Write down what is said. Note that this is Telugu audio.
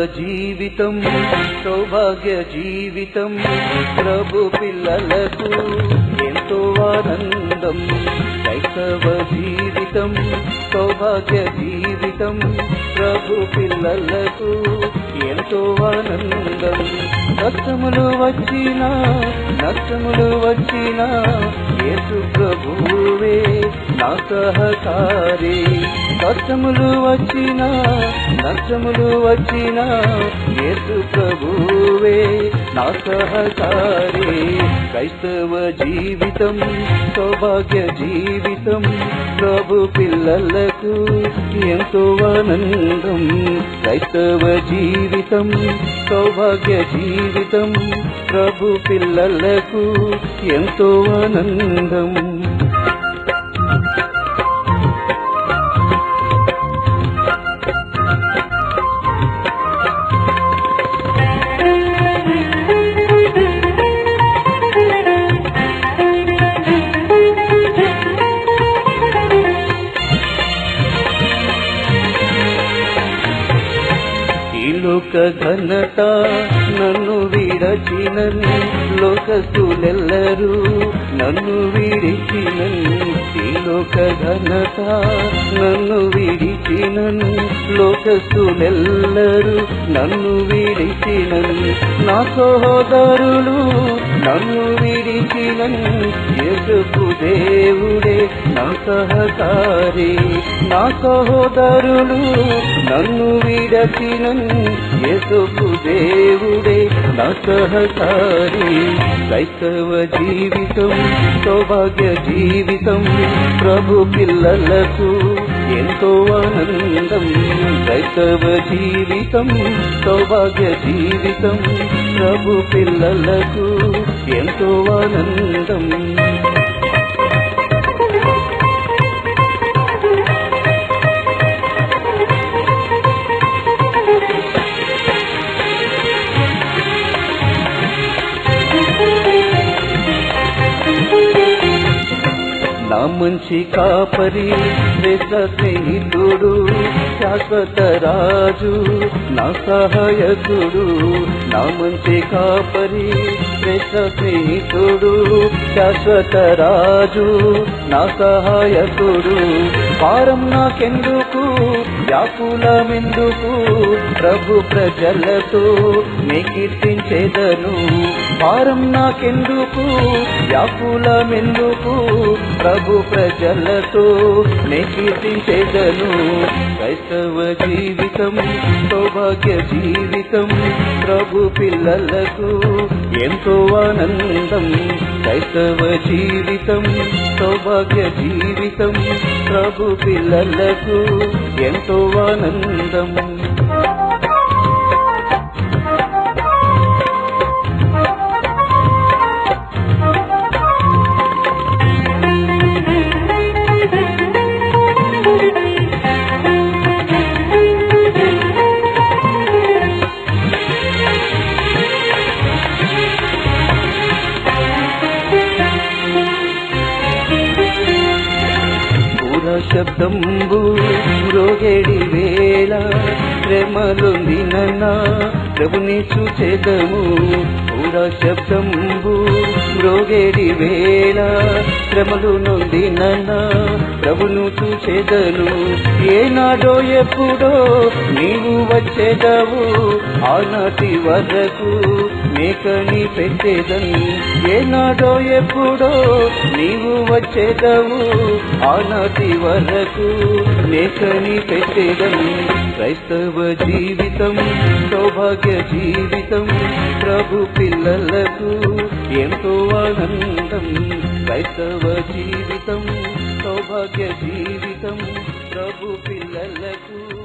జీవితం సౌభాగ్య జీవితం ప్రభు పిల్లలకు ఎంతో ఆనందం. క్రైస్తవ జీవితం సౌభాగ్య జీవితం ప్రభు పిల్లలకు ఎంతో ఆనందం. కష్టములు వచ్చినా నష్టములు వచ్చినా యేసు ప్రభువే నా సహకారి. కష్టములు వచ్చినా నష్టములు వచ్చినా యేసు ప్రభువే నా సహకారి. క్రైస్తవ జీవితం సౌభాగ్య జీవితం ప్రభు పిల్లలకు ఎంతో ఆనందం. క్రైస్తవ జీవితం సౌభాగ్య జీవితం ప్రభు పిల్లలకు ఎంతో ఆనందం. లోక ఘనత నన్ను విడచినని లోకస్తులెల్లరూ నన్ను విడిచినని. ఈ లోక ఘనత నన్ను విడిచినని లోకస్తులెల్లరూ నన్ను విడిచినని. నా సహోదరులు నన్ను విడిచినని యేసుకు దేవుడే నా సహకారి. నా సహోదరులు నన్ను విడచినని యేసుకు దేవుడే నా సహకారి. క్రైస్తవ జీవితం సౌభాగ్య జీవితం ప్రభు పిల్లలకు ఎంతో ఆనందం. క్రైస్తవ జీవితం సౌభాగ్య జీవితం ప్రభు పిల్లలకు ఎంతో ఆనందం. నా మంచి కాపరి శ్రేష్ఠ స్నేహితుడు శాశ్వత రాజు నా సహాయకుడు. నా మంచి కాపరి శ్రేష్ఠ స్నేహితుడు శాశ్వత రాజు నా సహాయకుడు. భారం నాకెందుకు వ్యాకులమెందుకు ప్రభు ప్రజలతో నే కీర్తించెదను. భారం నాకెందుకు వ్యాకులమెందుకు ప్రభు ప్రజలతో నే కీర్తించెదను. క్రైస్తవ జీవితం సౌభాగ్య జీవితం ప్రభు పిల్లలకు ఎంతో ఆనందం. క్రైస్తవ జీవితం సౌభాగ్య జీవితం ప్రభు పిల్లలకు ఎంతో ఆనందం. శబ్దంబు మ్రోగేడి వేళ ప్రేమలొందిన ప్రభుని చూచెదము. పూర శబ్దంబు మ్రోగేడి వేళ శ్రమలు నొందిన ప్రభును చూచెదను. ఏనాడో ఎప్పుడో నీవు వచ్చేదవు ఆనాటి వరకు మేకని పెట్టేదను. ఏనాడో ఎప్పుడో నీవు వచ్చేదవు ఆనాటి వరకు మేకని పెట్టేదను. క్రైస్తవ జీవితం సౌభాగ్య జీవితం ప్రభు పిల్లలకు ఎంతో ఆనందం. క్రైస్తవ జీవితం సౌభాగ్య జీవితం ప్రభు పిల్లలకు